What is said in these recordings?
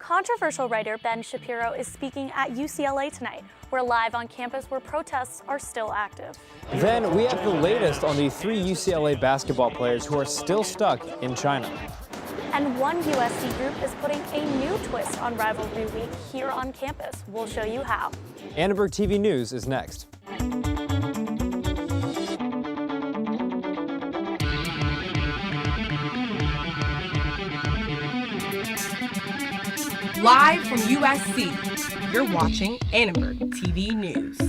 Controversial writer Ben Shapiro is speaking at UCLA tonight. We're live on campus where protests are still active. Then we have the latest on the 3 UCLA basketball players who are still stuck in China. And one USC group is putting a new twist on Rivalry Week here on campus. We'll show you how. Annenberg TV News is next. Live from USC, you're watching Annenberg TV News.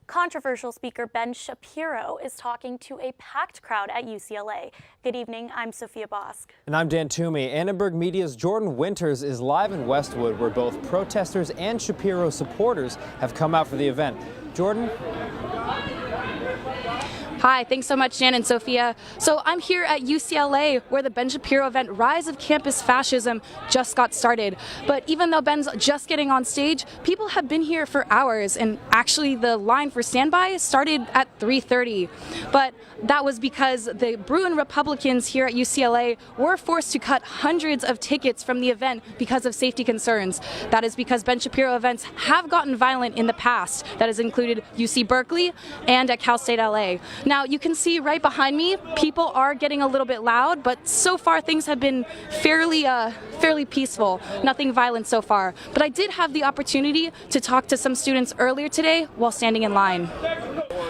Controversial speaker Ben Shapiro is talking to a packed crowd at UCLA. Good evening, I'm Sophia Bosk. And I'm Dan Toomey. Annenberg Media's Jordan Winters is live in Westwood, where both protesters and Shapiro supporters have come out for the event. Jordan? Hi, thanks so much, Jan and Sophia. So I'm here at UCLA, where the Ben Shapiro event, Rise of Campus Fascism, just got started. But even though Ben's just getting on stage, people have been here for hours, and actually the line for standby started at 3:30. But that was because the Bruin Republicans here at UCLA were forced to cut hundreds of tickets from the event because of safety concerns. That is because Ben Shapiro events have gotten violent in the past. That has included UC Berkeley and at Cal State LA. Now, you can see right behind me, people are getting a little bit loud, but so far things have been fairly peaceful. Nothing violent so far. But I did have the opportunity to talk to some students earlier today while standing in line.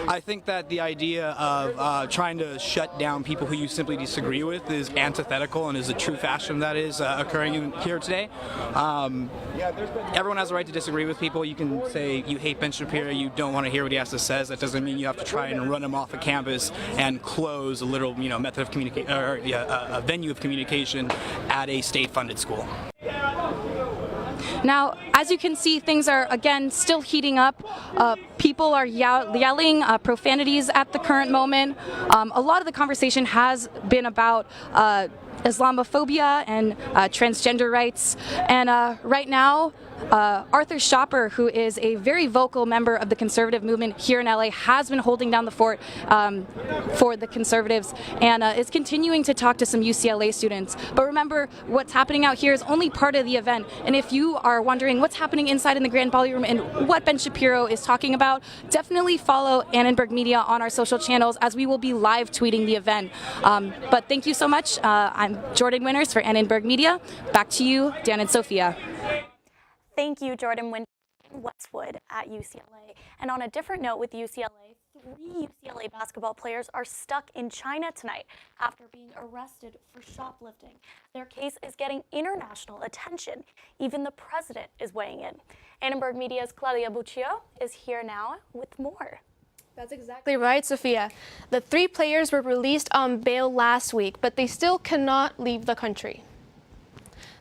I think that the idea of trying to shut down people who you simply disagree with is antithetical and is a true fascism that is occurring here today. Everyone has a right to disagree with people. You can say you hate Ben Shapiro, you don't want to hear what he has to say. That doesn't mean you have to try and run him off of campus and close a little, method of communication, or a venue of communication at a state-funded school. Now, as you can see, things are, again, still heating up. People are yelling profanities at the current moment. A lot of the conversation has been about Islamophobia and transgender rights. And right now, Arthur Schapper, who is a very vocal member of the conservative movement here in LA, has been holding down the fort for the conservatives and is continuing to talk to some UCLA students. But remember, what's happening out here is only part of the event. And if you are wondering what's happening inside in the Grand Ballroom and what Ben Shapiro is talking about, definitely follow Annenberg Media on our social channels, as we will be live tweeting the event. But thank you so much. I'm Jordan Winters for Annenberg Media. Back to you, Dan and Sophia. Thank you, Jordan Winters in Westwood at UCLA. And on a different note with UCLA, 3 UCLA basketball players are stuck in China tonight after being arrested for shoplifting. Their case is getting international attention. Even the president is weighing in. Annenberg Media's Claudia Buccio is here now with more. That's exactly right, Sophia. The 3 players were released on bail last week, but they still cannot leave the country.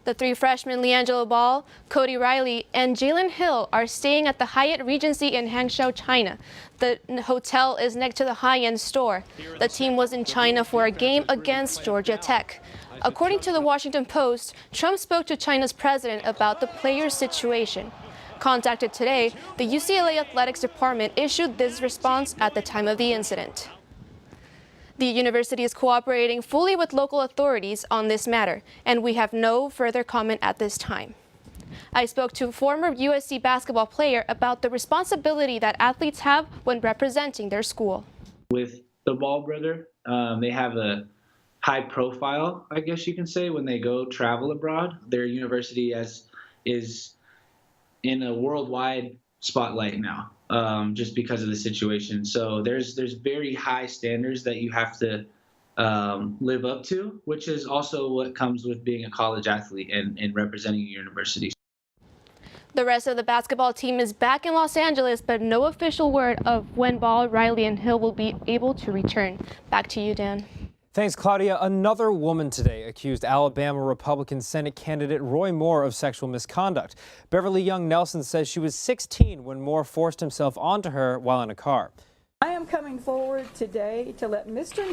The 3 freshmen, LiAngelo Ball, Cody Riley, and Jalen Hill, are staying at the Hyatt Regency in Hangzhou, China. The hotel is next to the high-end store. The team was in China for a game against Georgia Tech. According to the Washington Post, Trump spoke to China's president about the players' situation. Contacted today, the UCLA Athletics Department issued this response at the time of the incident. The university is cooperating fully with local authorities on this matter, and we have no further comment at this time. I spoke to a former USC basketball player about the responsibility that athletes have when representing their school. With the Ball brother, they have a high profile, I guess you can say, when they go travel abroad. Their university is in a worldwide spotlight now. Just because of the situation. So there's very high standards that you have to live up to, which is also what comes with being a college athlete and representing a university. The rest of the basketball team is back in Los Angeles, but no official word of when Ball, Riley, and Hill will be able to return. Back to you, Dan. Thanks, Claudia. Another woman today accused Alabama Republican Senate candidate Roy Moore of sexual misconduct. Beverly Young Nelson says she was 16 when Moore forced himself onto her while in a car. I am coming forward today to let Mr.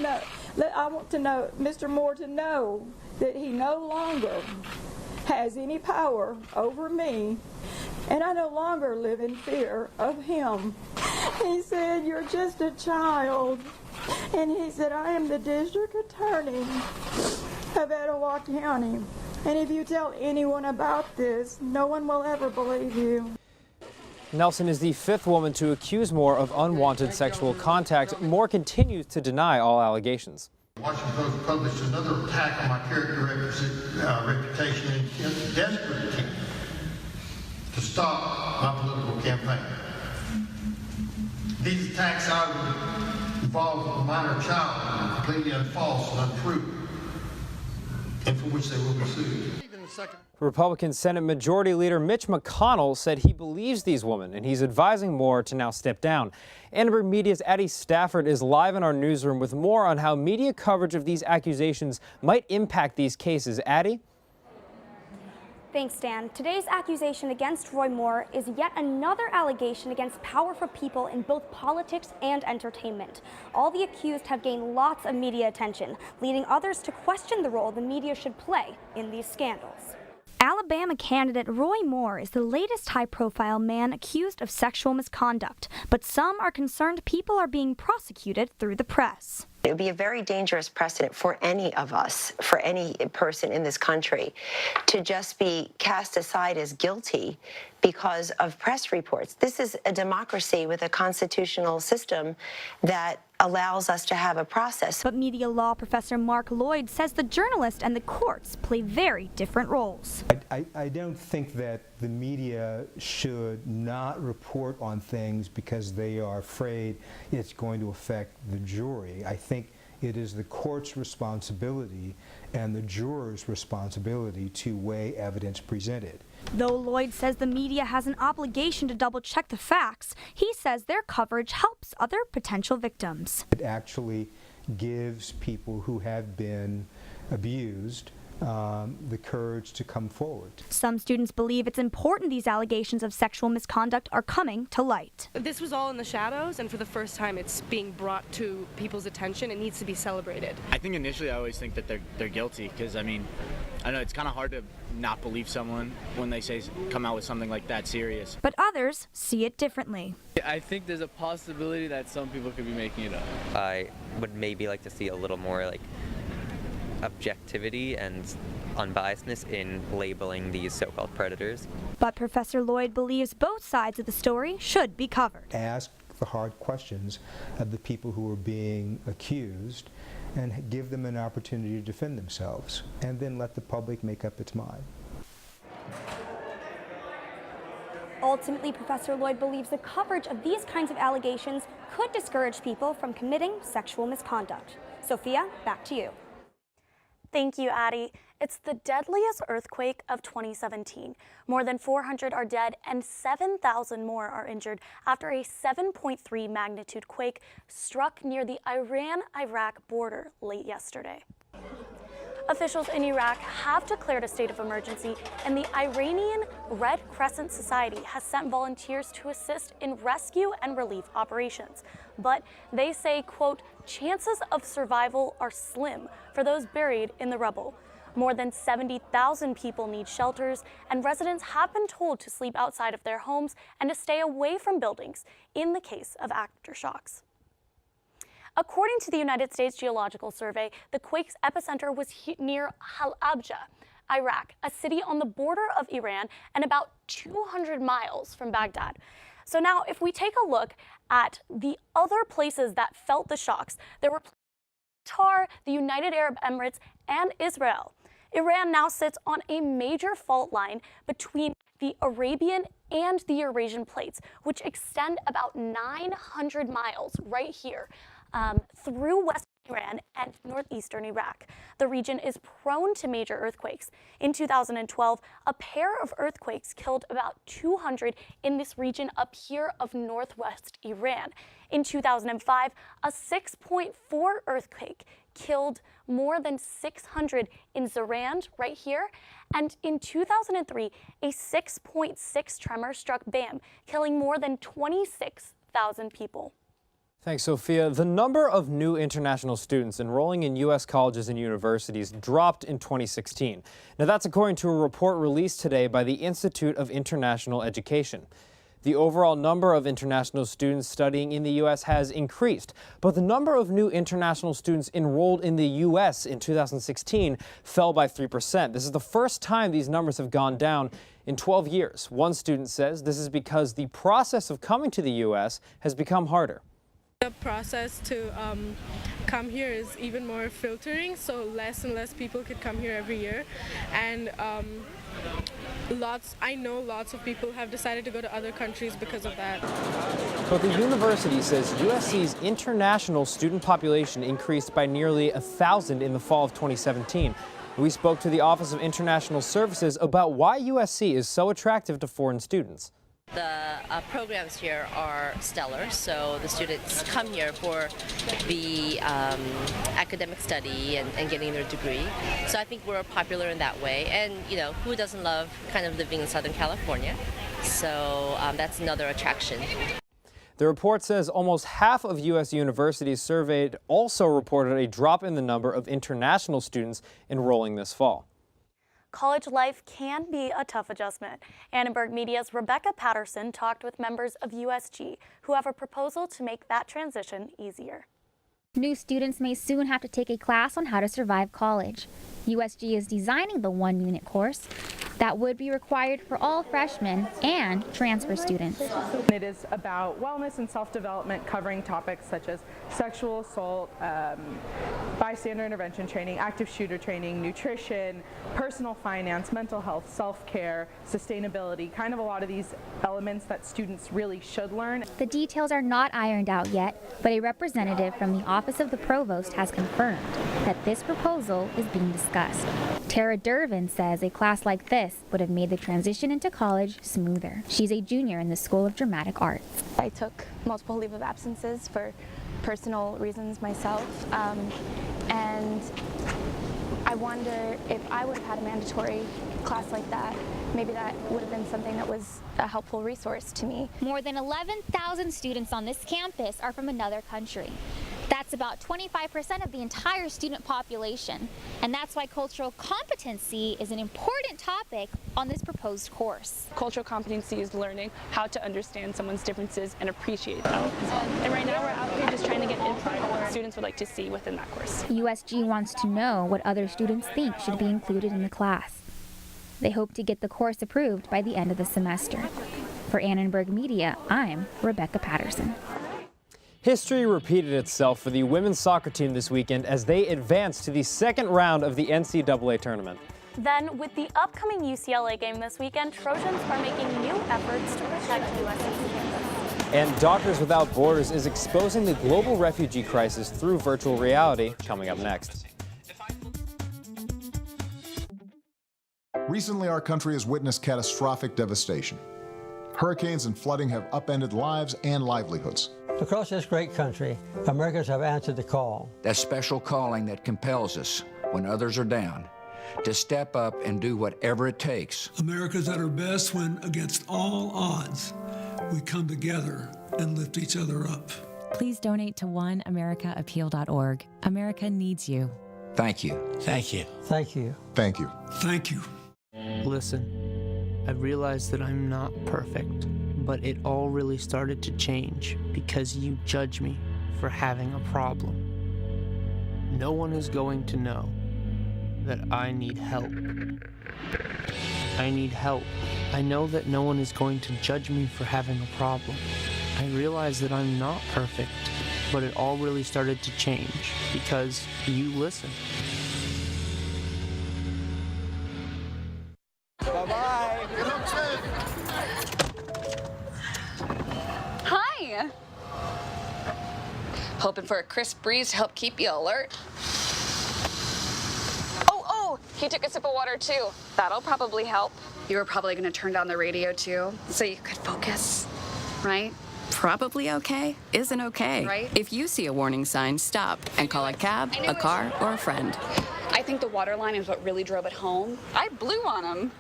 Moore to know that he no longer has any power over me, and I no longer live in fear of him. He said, "You're just a child." And he said, "I am the district attorney, of Etowah County. And if you tell anyone about this, no one will ever believe you. Nelson is the fifth woman to accuse Moore of unwanted sexual contact. Moore continues to deny all allegations. Washington Post published another attack on my character reputation in a desperate attempt to stop my political campaign. These attacks either involve a minor child, are completely false and untrue, and for which they will be sued. Republican Senate Majority Leader Mitch McConnell said he believes these women, and he's advising Moore to now step down. Annenberg Media's Addie Stafford is live in our newsroom with more on how media coverage of these accusations might impact these cases. Addie? Thanks, Dan. Today's accusation against Roy Moore is yet another allegation against powerful people in both politics and entertainment. All the accused have gained lots of media attention, leading others to question the role the media should play in these scandals. Alabama candidate Roy Moore is the latest high-profile man accused of sexual misconduct, but some are concerned people are being prosecuted through the press. It would be a very dangerous precedent for any of us, for any person in this country, to just be cast aside as guilty because of press reports. This is a democracy with a constitutional system that allows us to have a process. But media law professor Mark Lloyd says the journalist and the courts play very different roles. I don't think that the media should not report on things because they are afraid it's going to affect the jury. I think it is the court's responsibility and the jurors' responsibility to weigh evidence presented. Though Lloyd says the media has an obligation to double-check the facts, he says their coverage helps other potential victims. It actually gives people who have been abused the courage to come forward. Some students believe it's important these allegations of sexual misconduct are coming to light. This was all in the shadows, and for the first time it's being brought to people's attention. It needs to be celebrated. I think initially I always think that they're guilty, because I mean, I know it's kind of hard to not believe someone when they come out with something like that serious. But others see it differently. I think there's a possibility that some people could be making it up. I would maybe like to see a little more like objectivity and unbiasedness in labeling these so-called predators. But Professor Lloyd believes both sides of the story should be covered. Ask the hard questions of the people who are being accused and give them an opportunity to defend themselves, and then let the public make up its mind. Ultimately, Professor Lloyd believes the coverage of these kinds of allegations could discourage people from committing sexual misconduct. Sophia, back to you. Thank you, Addie. It's the deadliest earthquake of 2017. More than 400 are dead and 7,000 more are injured after a 7.3 magnitude quake struck near the Iran-Iraq border late yesterday. Officials in Iraq have declared a state of emergency, and the Iranian Red Crescent Society has sent volunteers to assist in rescue and relief operations. But they say, quote, chances of survival are slim for those buried in the rubble. More than 70,000 people need shelters, and residents have been told to sleep outside of their homes and to stay away from buildings in the case of aftershocks. According to the United States Geological Survey, the quake's epicenter was near Halabja, Iraq, a city on the border of Iran and about 200 miles from Baghdad. So now, if we take a look at the other places that felt the shocks, there were Qatar, the United Arab Emirates, and Israel. Iran now sits on a major fault line between the Arabian and the Eurasian plates, which extend about 900 miles right here through western Iran and northeastern Iraq. The region is prone to major earthquakes. In 2012, a pair of earthquakes killed about 200 in this region up here of northwest Iran. In 2005, a 6.4 earthquake killed more than 600 in Zarand, right here. And in 2003, a 6.6 tremor struck Bam, killing more than 26,000 people. Thanks, Sophia. The number of new international students enrolling in U.S. colleges and universities dropped in 2016. Now, that's according to a report released today by the Institute of International Education. The overall number of international students studying in the U.S. has increased, but the number of new international students enrolled in the U.S. in 2016 fell by 3%. This is the first time these numbers have gone down in 12 years. One student says this is because the process of coming to the U.S. has become harder. The process to come here is even more filtering, so less and less people could come here every year, and I know lots of people have decided to go to other countries because of that. But the university says USC's international student population increased by nearly 1,000 in the fall of 2017. We spoke to the Office of International Services about why USC is so attractive to foreign students. The programs here are stellar, so the students come here for the academic study and getting their degree. So I think we're popular in that way, and you know, who doesn't love kind of living in Southern California? So that's another attraction. The report says almost half of U.S. universities surveyed also reported a drop in the number of international students enrolling this fall. College life can be a tough adjustment. Annenberg Media's Rebecca Patterson talked with members of USG who have a proposal to make that transition easier. New students may soon have to take a class on how to survive college. USG is designing the one-unit course that would be required for all freshmen and transfer students. It is about wellness and self-development, covering topics such as sexual assault, bystander intervention training, active shooter training, nutrition, personal finance, mental health, self-care, sustainability, kind of a lot of these elements that students really should learn. The details are not ironed out yet, but a representative from the Office of the Provost has confirmed that this proposal is being discussed. Tara Dervin says a class like this would have made the transition into college smoother. She's a junior in the School of Dramatic Arts. I took multiple leave of absences for personal reasons myself, and I wonder if I would have had a mandatory class like that, maybe that would have been something that was a helpful resource to me. More than 11,000 students on this campus are from another country. That's about 25% of the entire student population, and that's why cultural competency is an important topic on this proposed course. Cultural competency is learning how to understand someone's differences and appreciate them. And right now we're out here just trying to get input on what students would like to see within that course. USG wants to know what other students think should be included in the class. They hope to get the course approved by the end of the semester. For Annenberg Media, I'm Rebecca Patterson. History repeated itself for the women's soccer team this weekend as they advanced to the second round of the NCAA tournament. Then, with the upcoming UCLA game this weekend, Trojans are making new efforts to protect USC's campus. And Doctors Without Borders is exposing the global refugee crisis through virtual reality, coming up next. Recently, our country has witnessed catastrophic devastation. Hurricanes and flooding have upended lives and livelihoods. Across this great country, Americans have answered the call. That special calling that compels us, when others are down, to step up and do whatever it takes. America's at her best when, against all odds, we come together and lift each other up. Please donate to oneamericaappeal.org. America needs you. Thank you. Thank you. Thank you. Thank you. Thank you. Listen, I realize that I'm not perfect, but it all really started to change because you judge me for having a problem. No one is going to know that I need help. I need help. I know that no one is going to judge me for having a problem. I realize that I'm not perfect, but it all really started to change because you listened. Bye-bye. Hi. Hoping for a crisp breeze to help keep you alert. Oh, he took a sip of water too. That'll probably help. You were probably going to turn down the radio too, so you could focus, right? Probably okay isn't okay. Right? If you see a warning sign, stop and call a cab, a car, or a friend. I think the water line is what really drove it home. I blew on him.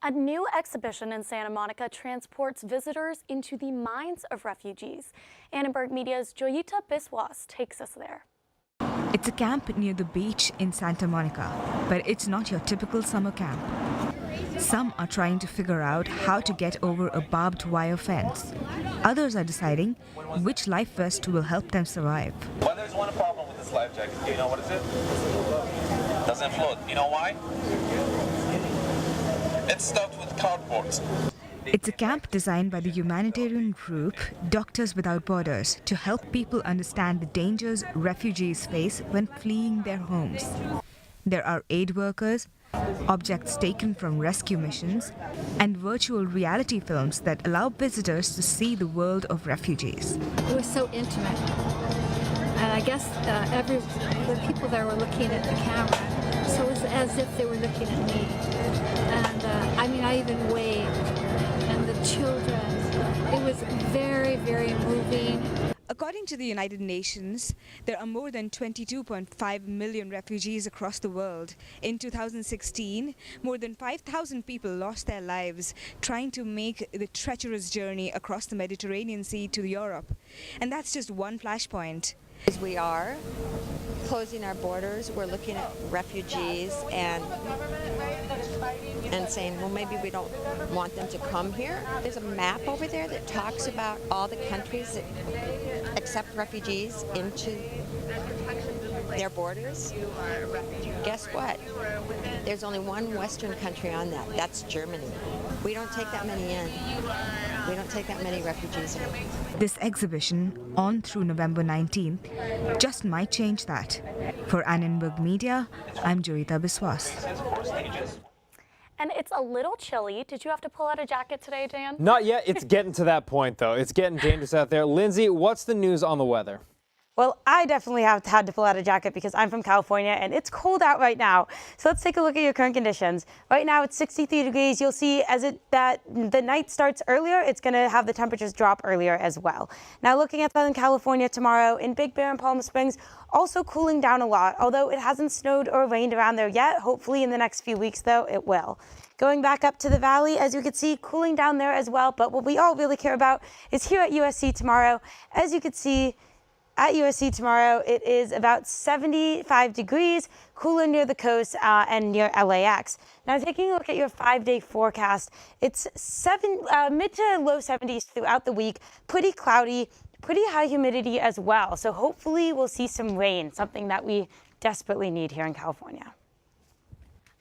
A new exhibition in Santa Monica transports visitors into the minds of refugees. Annenberg Media's Joyita Biswas takes us there. It's a camp near the beach in Santa Monica, but it's not your typical summer camp. Some are trying to figure out how to get over a barbed wire fence. Others are deciding which life vest will help them survive. Well, there's one problem with this life jacket. Do you know what is it? Doesn't float. You know why? It's stuffed with cardboard. It's a camp designed by the humanitarian group Doctors Without Borders to help people understand the dangers refugees face when fleeing their homes. There are aid workers, objects taken from rescue missions, and virtual reality films that allow visitors to see the world of refugees. It was so intimate. And I guess the people there were looking at the camera, so it was as if they were looking at me. And I mean, I even waved. And the children, it was very, very moving. According to the United Nations, there are more than 22.5 million refugees across the world. In 2016, more than 5,000 people lost their lives trying to make the treacherous journey across the Mediterranean Sea to Europe. And that's just one flashpoint. As we are closing our borders, we're looking at refugees and saying, well, maybe we don't want them to come here. There's a map over there that talks about all the countries that accept refugees into their borders. Guess what? There's only one Western country on that. That's Germany. We don't take that many in. We don't take that many refugees in. This exhibition, on through November 19th, just might change that. For Annenberg Media, I'm Joyita Biswas. And it's a little chilly. Did you have to pull out a jacket today, Dan? Not yet. It's getting to that point, though. It's getting dangerous out there. Lindsay, what's the news on the weather? Well, I definitely had to pull out a jacket because I'm from California and it's cold out right now. So let's take a look at your current conditions. Right now it's 63 degrees. You'll see as the night starts earlier, it's going to have the temperatures drop earlier as well. Now looking at Southern California tomorrow in Big Bear and Palm Springs, also cooling down a lot, although it hasn't snowed or rained around there yet. Hopefully in the next few weeks, though, it will. Going back up to the valley, as you can see, cooling down there as well. But what we all really care about is here at USC tomorrow. As you can see, at USC tomorrow, it is about 75 degrees, cooler near the coast and near LAX. Now, taking a look at your 5-day forecast, it's mid to low 70s throughout the week, pretty cloudy, pretty high humidity as well. So hopefully we'll see some rain, something that we desperately need here in California.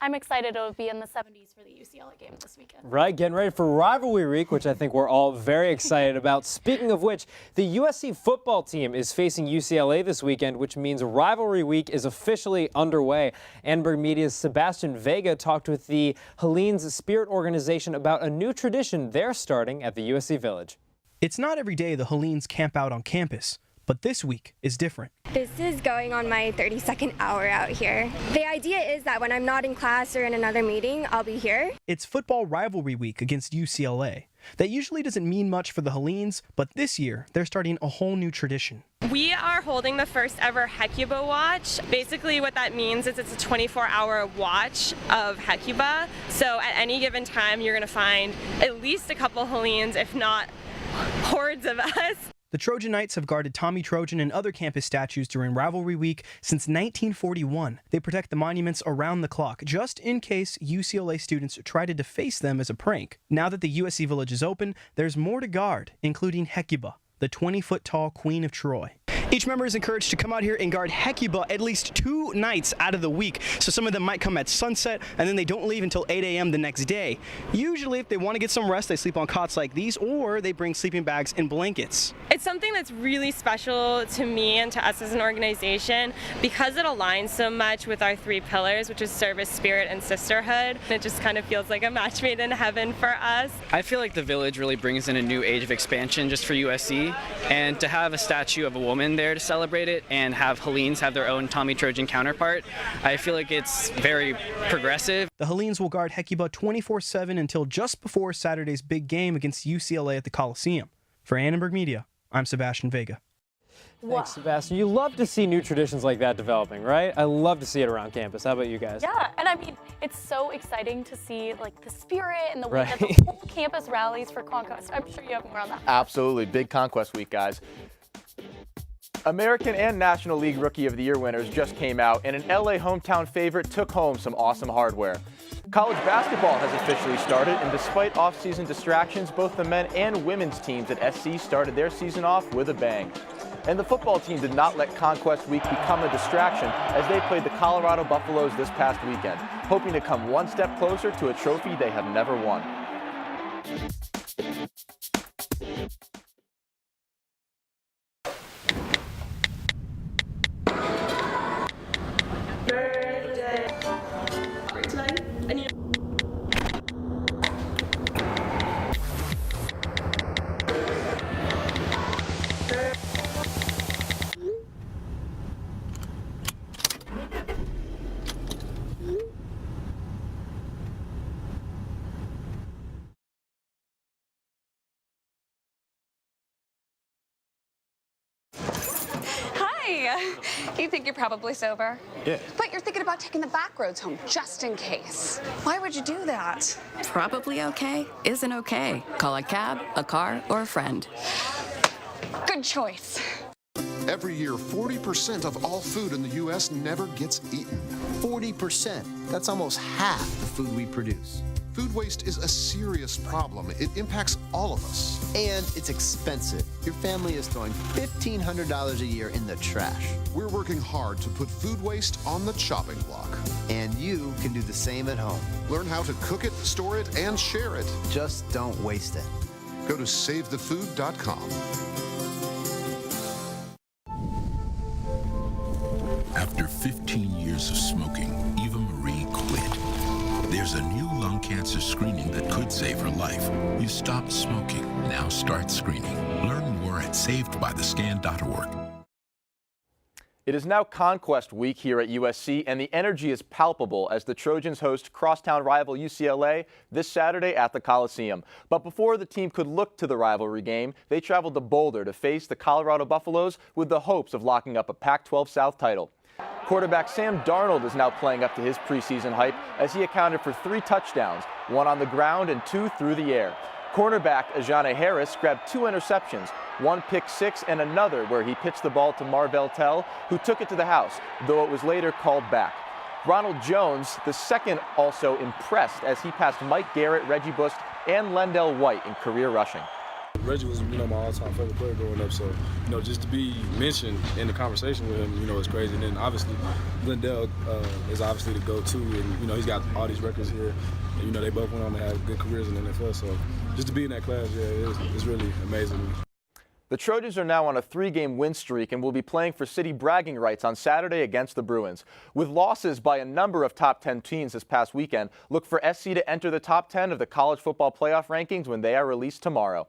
I'm excited it'll be in the 70s for the UCLA game this weekend. Right, getting ready for Rivalry Week, which I think we're all very excited about. Speaking of which, the USC football team is facing UCLA this weekend, which means Rivalry Week is officially underway. Annenberg Media's Sebastian Vega talked with the Hellenes Spirit Organization about a new tradition they're starting at the USC Village. It's not every day the Hellenes camp out on campus, but this week is different. This is going on my 32nd hour out here. The idea is that when I'm not in class or in another meeting, I'll be here. It's football rivalry week against UCLA. That usually doesn't mean much for the Hellenes, but this year they're starting a whole new tradition. We are holding the first ever Hecuba watch. Basically what that means is it's a 24-hour watch of Hecuba. So at any given time you're going to find at least a couple Hellenes, if not hordes of us. The Trojan Knights have guarded Tommy Trojan and other campus statues during Rivalry Week since 1941. They protect the monuments around the clock, just in case UCLA students try to deface them as a prank. Now that the USC Village is open, there's more to guard, including Hecuba, the 20-foot-tall Queen of Troy. Each member is encouraged to come out here and guard Hecuba at least 2 nights out of the week. So some of them might come at sunset and then they don't leave until 8 a.m. the next day. Usually if they want to get some rest, they sleep on cots like these or they bring sleeping bags and blankets. It's something that's really special to me and to us as an organization because it aligns so much with our 3 pillars, which is service, spirit, and sisterhood. It just kind of feels like a match made in heaven for us. I feel like the Village really brings in a new age of expansion just for USC, and to have a statue of a woman there to celebrate it and have Hellenes have their own Tommy Trojan counterpart, I feel like it's very progressive. The Hellenes will guard Hecuba 24/7 until just before Saturday's big game against UCLA at the Coliseum. For Annenberg Media, I'm Sebastian Vega. Thanks, Sebastian. You love to see new traditions like that developing, right? I love to see it around campus. How about you guys? Yeah, and I mean, it's so exciting to see like the spirit and the way Right. that the whole campus rallies for Conquest. I'm sure you have more on that. Absolutely. Big Conquest Week, guys. American and National League Rookie of the Year winners just came out, and an LA hometown favorite took home some awesome hardware. College basketball has officially started, and despite off-season distractions, both the men and women's teams at SC started their season off with a bang. And the football team did not let Conquest Week become a distraction as they played the Colorado Buffaloes this past weekend, hoping to come one step closer to a trophy they have never won. You think you're probably sober? Yeah. But you're thinking about taking the back roads home, just in case. Why would you do that? Probably okay isn't okay. Call a cab, a car, or a friend. Good choice. Every year, 40% of all food in the U.S. never gets eaten. 40%. That's almost half the food we produce. Food waste is a serious problem. It impacts all of us. And it's expensive. Your family is throwing $1,500 a year in the trash. We're working hard to put food waste on the chopping block. And you can do the same at home. Learn how to cook it, store it, and share it. Just don't waste it. Go to SaveTheFood.com. After 15 years of smoking, Eva Marie quit. There's a new lung cancer screening that could save her life. You stopped smoking. Now start screening. Learn more at savedbythescan.org. It is now Conquest Week here at USC, and the energy is palpable as the Trojans host crosstown rival UCLA this Saturday at the Coliseum. But before the team could look to the rivalry game, they traveled to Boulder to face the Colorado Buffaloes with the hopes of locking up a Pac-12 South title. Quarterback Sam Darnold is now playing up to his preseason hype as he accounted for 3 touchdowns, 1 on the ground and 2 through the air. Cornerback Ajane Harris grabbed 2 interceptions, 1 pick-6 and another where he pitched the ball to Marvell Tell, who took it to the house, though it was later called back. Ronald Jones, the second, also impressed as he passed Mike Garrett, Reggie Bush, and Lendell White in career rushing. Reggie was, my all-time favorite player growing up, so, just to be mentioned in the conversation with him, it's crazy. And then, obviously, Lendell is obviously the go-to, and, he's got all these records here. And, they both went on to have good careers in the NFL, so just to be in that class, it's really amazing. The Trojans are now on a 3-game win streak and will be playing for city bragging rights on Saturday against the Bruins. With losses by a number of top 10 teams this past weekend, look for SC to enter the top 10 of the college football playoff rankings when they are released tomorrow.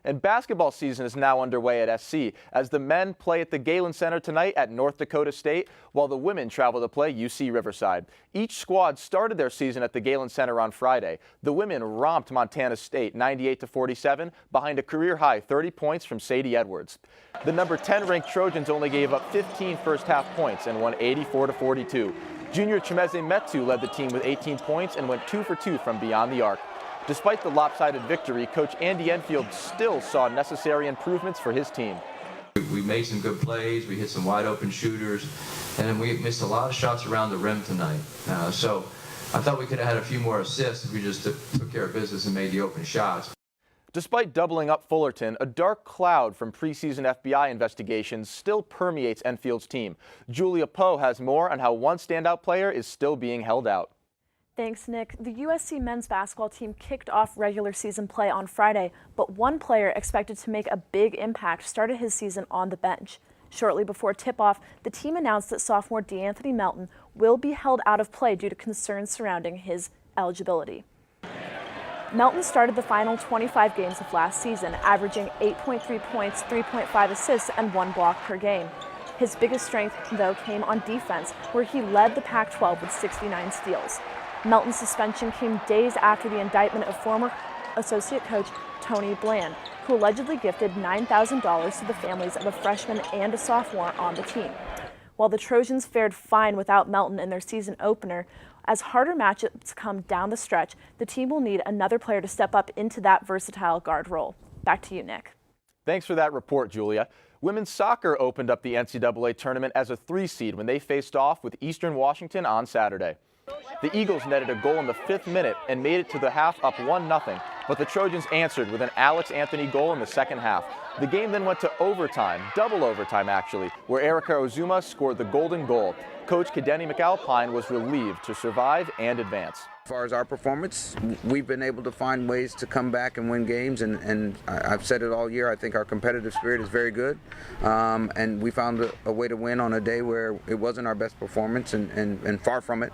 And basketball season is now underway at SC as the men play at the Galen Center tonight at North Dakota State, while the women travel to play UC Riverside. Each squad started their season at the Galen Center on Friday. The women romped Montana State 98-47 behind a career-high 30 points from Sadie Edwards. The number 10 ranked Trojans only gave up 15 first-half points and won 84-42. Junior Chimeze Metu led the team with 18 points and went 2 for 2 from beyond the arc. Despite the lopsided victory, Coach Andy Enfield still saw necessary improvements for his team. We made some good plays, we hit some wide open shooters, and then we missed a lot of shots around the rim tonight. So I thought we could have had a few more assists if we just took care of business and made the open shots. Despite doubling up Fullerton, a dark cloud from preseason FBI investigations still permeates Enfield's team. Julia Poe has more on how one standout player is still being held out. Thanks, Nick. The USC men's basketball team kicked off regular season play on Friday, but one player expected to make a big impact started his season on the bench. Shortly before tip-off, the team announced that sophomore DeAnthony Melton will be held out of play due to concerns surrounding his eligibility. Melton started the final 25 games of last season, averaging 8.3 points, 3.5 assists, and 1 block per game. His biggest strength, though, came on defense, where he led the Pac-12 with 69 steals. Melton's suspension came days after the indictment of former associate coach Tony Bland, who allegedly gifted $9,000 to the families of a freshman and a sophomore on the team. While the Trojans fared fine without Melton in their season opener, as harder matchups come down the stretch, the team will need another player to step up into that versatile guard role. Back to you, Nick. Thanks for that report, Julia. Women's soccer opened up the NCAA tournament as a 3 seed when they faced off with Eastern Washington on Saturday. The Eagles netted a goal in the 5th minute and made it to the half up 1-0, but the Trojans answered with an Alex Anthony goal in the second half. The game then went to overtime, double overtime actually, where Erica Ozuma scored the golden goal. Coach Kadeni McAlpine was relieved to survive and advance. As far as our performance, we've been able to find ways to come back and win games, and I've said it all year, I think our competitive spirit is very good, and we found a way to win on a day where it wasn't our best performance, and far from it.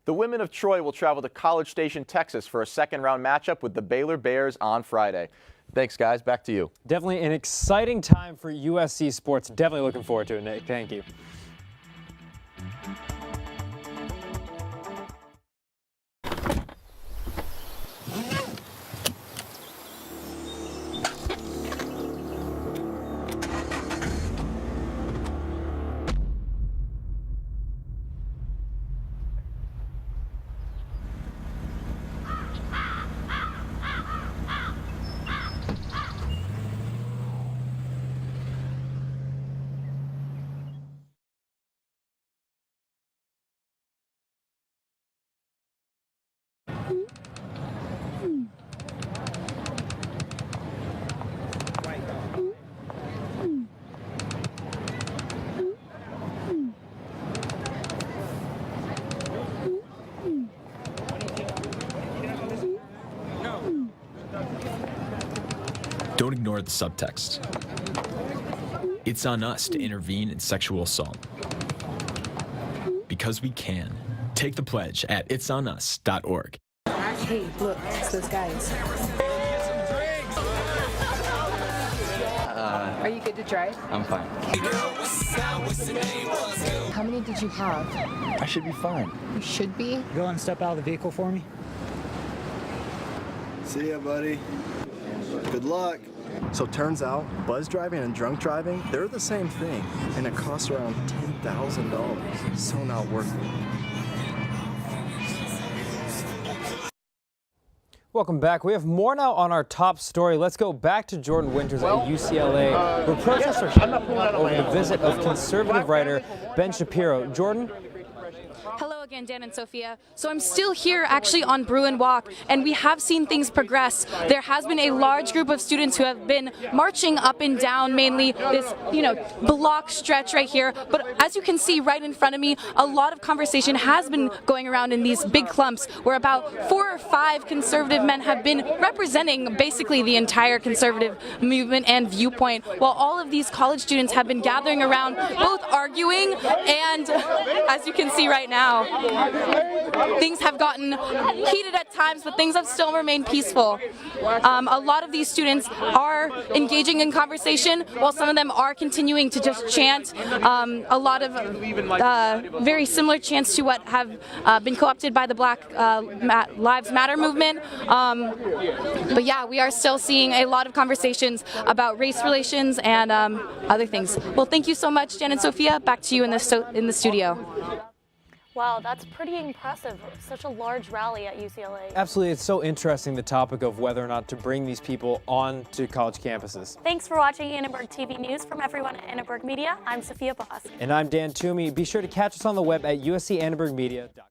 The women of Troy will travel to College Station, Texas for a second-round matchup with the Baylor Bears on Friday. Thanks, guys. Back to you. Definitely an exciting time for USC sports. Definitely looking forward to it, Nick. Thank you. Don't ignore the subtext. It's on us to intervene in sexual assault. Because we can. Take the pledge at itsonus.org. Hey, look, it's those guys. Are you good to drive? I'm fine. How many did you have? I should be fine. You should be? Go and step out of the vehicle for me. See ya, buddy. Good luck. So turns out, buzz driving and drunk driving, they're the same thing, and it costs around $10,000. So not worth it. Welcome back. We have more now on our top story. Let's go back to Jordan Winters at UCLA, where protests are heating up over the visit of conservative writer Ben Shapiro. Jordan? Hello again, Dan and Sophia. So I'm still here actually on Bruin Walk, and we have seen things progress. There has been a large group of students who have been marching up and down, mainly this, block stretch right here. But as you can see right in front of me, a lot of conversation has been going around in these big clumps where about 4 or 5 conservative men have been representing basically the entire conservative movement and viewpoint, while all of these college students have been gathering around, both arguing and, as you can see right now, things have gotten heated at times, but things have still remained peaceful. A lot of these students are engaging in conversation, while some of them are continuing to just chant a lot of very similar chants to what have been co-opted by the Black Lives Matter movement. But yeah, we are still seeing a lot of conversations about race relations and other things. Well, thank you so much, Jen and Sophia. Back to you in the studio. Wow, that's pretty impressive. Such a large rally at UCLA. Absolutely. It's so interesting, the topic of whether or not to bring these people on to college campuses. Thanks for watching Annenberg TV News. From everyone at Annenberg Media, I'm Sophia Boss. And I'm Dan Toomey. Be sure to catch us on the web at uscannenbergmedia.com.